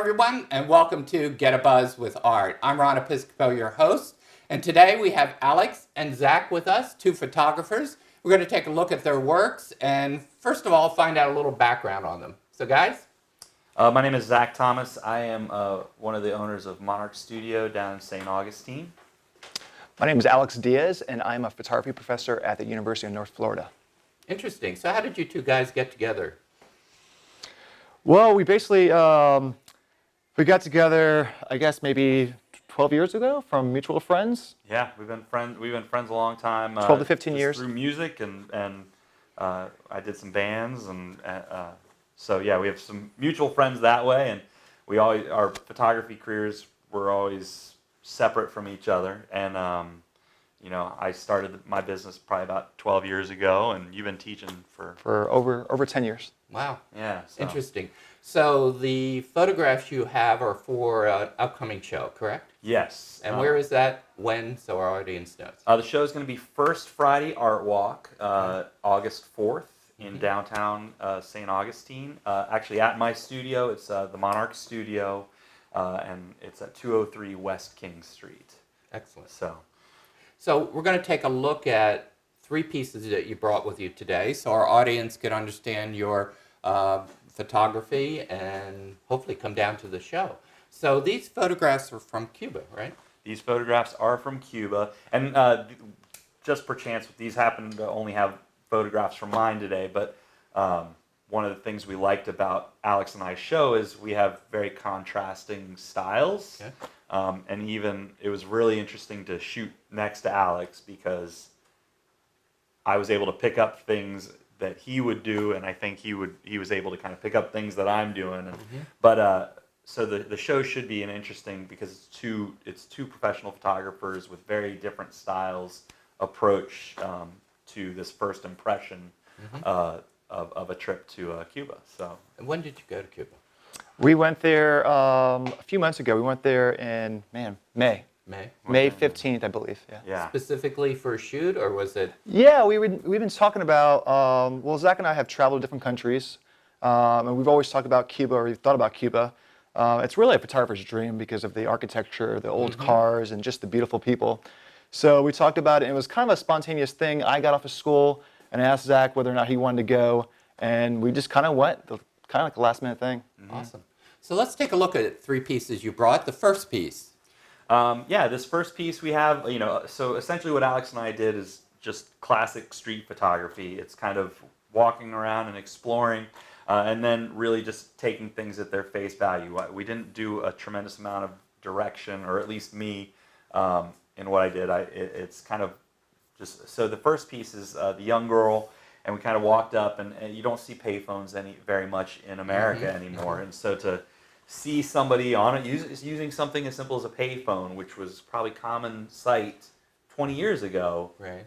everyone, and welcome to Get a Buzz with Art. I'm Ron Episcopo, your host, and today we have Alex and Zach with us, two photographers. We're going to take a look at their works and, first of all, find out a little background on them. So, guys? My name is Zach Thomas. I am one of the owners of Monarch Studio down in St. Augustine. My name is Alex Diaz, and I'm a photography professor at the University of North Florida. Interesting. So how did you two guys get together? Well, we basically we got together, I guess, maybe 12 years ago from mutual friends. Yeah, we've been friends. We've been friends a long time. 12 to 15 years through music, and I did some bands, and so yeah, we have some mutual friends that way, and our photography careers were always separate from each other, and I started my business probably about 12 years ago, and you've been teaching for over 10 years. Wow. Yeah. Interesting. So the photographs you have are for an upcoming show, correct? Yes. And where is that? When? So our audience knows. The show is going to be First Friday Art Walk, August 4th in downtown St. Augustine. Actually, at my studio, it's the Monarch Studio, and it's at 203 West King Street. Excellent. So we're going to take a look at three pieces that you brought with you today, so our audience can understand your photography and hopefully come down to the show. So these photographs are from Cuba, right? These photographs are from Cuba, and just per chance, these happen to only have photographs from mine today, but one of the things we liked about Alex and I's show is we have very contrasting styles. Okay. And even it was really interesting to shoot next to Alex because I was able to pick up things that he would do, and I think he was able to kind of pick up things that I'm doing. And but so the show should be an interesting because it's two professional photographers with very different styles approach to this first impression of a trip to Cuba. So And when did you go to Cuba? We went there a few months ago. We went there in, May. May 15th, I believe. Yeah. Specifically for a shoot, or was it? Yeah, we've been talking about, well, Zach and I have traveled to different countries, and we've always talked about Cuba, or we've thought about Cuba. It's really a photographer's dream because of the architecture, the old cars, and just the beautiful people. So we talked about it, and it was kind of a spontaneous thing. I got off of school and asked Zach whether or not he wanted to go, and we just kind of went, kind of like a last-minute thing. Awesome. So let's take a look at three pieces you brought. The first piece. This first piece we have, so essentially what Alex and I did is just classic street photography. It's kind of walking around and exploring, and then really just taking things at their face value. We didn't do a tremendous amount of direction, or at least me, in what I did. It's kind of just, so the first piece is the young girl, and we kind of walked up, and you don't see payphones very much in America anymore, and so to see somebody on it using something as simple as a payphone, which was probably common sight 20 years ago, Right.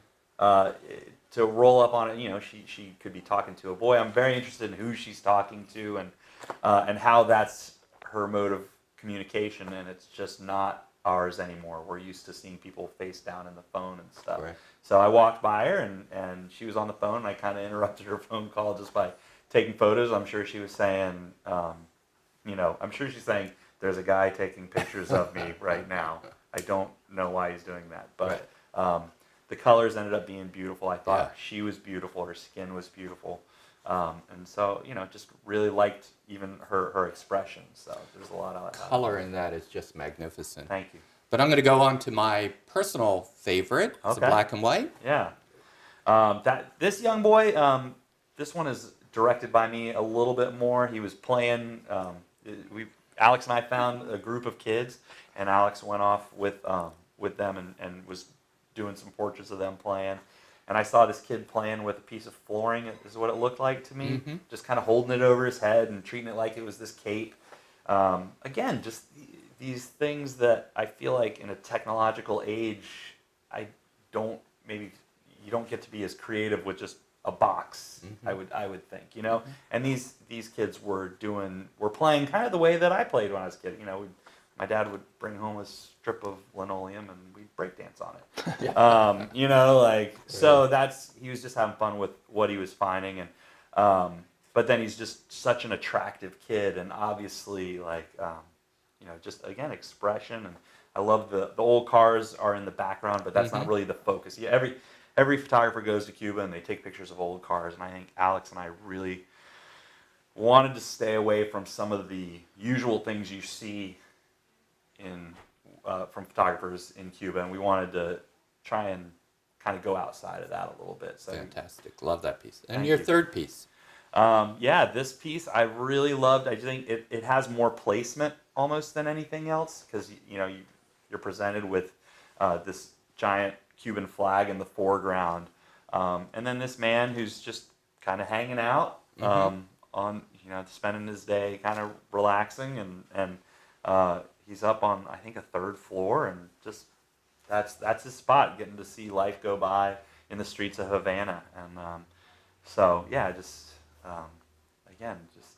To roll up on it, she could be talking to a boy. I'm very interested in who she's talking to and how that's her mode of communication, and it's just not ours anymore. We're used to seeing people face down in the phone and stuff. Right. So I walked by her, and she was on the phone, and I kind of interrupted her phone call just by taking photos. I'm sure she was saying, I'm sure she's saying, there's a guy taking pictures of me right now. I don't know why he's doing that. But the colors ended up being beautiful. I thought she was beautiful. Her skin was beautiful. And so, just really liked even her expression. So there's a lot of Color in that is just magnificent. Thank you. But I'm going to go on to my personal favorite. It's a black and white. Yeah. This young boy, this one is directed by me a little bit more. He was playing, Alex and I found a group of kids, and Alex went off with them and was doing some portraits of them playing. And I saw this kid playing with a piece of flooring, is what it looked like to me. Just kind of holding it over his head and treating it like it was this cape. Again, just these things that I feel like in a technological age, you don't get to be as creative with just a box. I would think, And these kids were playing kind of the way that I played when I was a kid. My dad would bring home a strip of linoleum and we'd break dance on it. So he was just having fun with what he was finding, and but then he's just such an attractive kid, and obviously just again expression. And I love the old cars are in the background, but that's not really the focus. Yeah, every photographer goes to Cuba and they take pictures of old cars, and I think Alex and I really wanted to stay away from some of the usual things you see in from photographers in Cuba, and we wanted to try and kind of go outside of that a little bit. So Fantastic. Love that piece. And Thank your you. third piece. yeah, this piece I really loved. I just think it has more placement almost than anything else, because you're presented with this giant Cuban flag in the foreground, and then this man who's just kind of hanging out on spending his day kind of relaxing, and he's up on I think a third floor, and just that's his spot, getting to see life go by in the streets of Havana, and so yeah, just again, just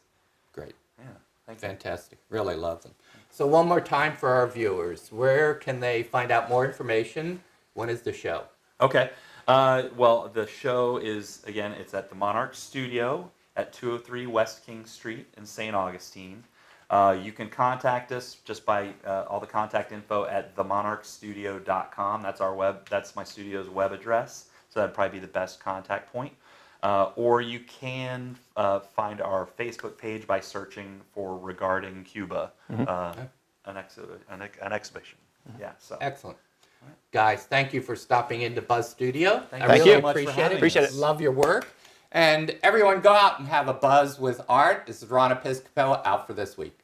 Great. yeah, thank you. Fantastic. Really love them. So one more time for our viewers, where can they find out more information? When is the show? Okay. Well, the show is, again, it's at the Monarch Studio at 203 West King Street in St. Augustine. You can contact us just by all the contact info at themonarchstudio.com. That's my studio's web address, so that'd probably be the best contact point. Or you can find our Facebook page by searching for Regarding Cuba, an exhibition. Yeah. So. Excellent. Guys, thank you for stopping into Buzz Studio. Thank I you really so much for appreciate having it. us. Appreciate it. Love your work. And everyone go out and have a buzz with art. This is Ron Episcopo out for this week.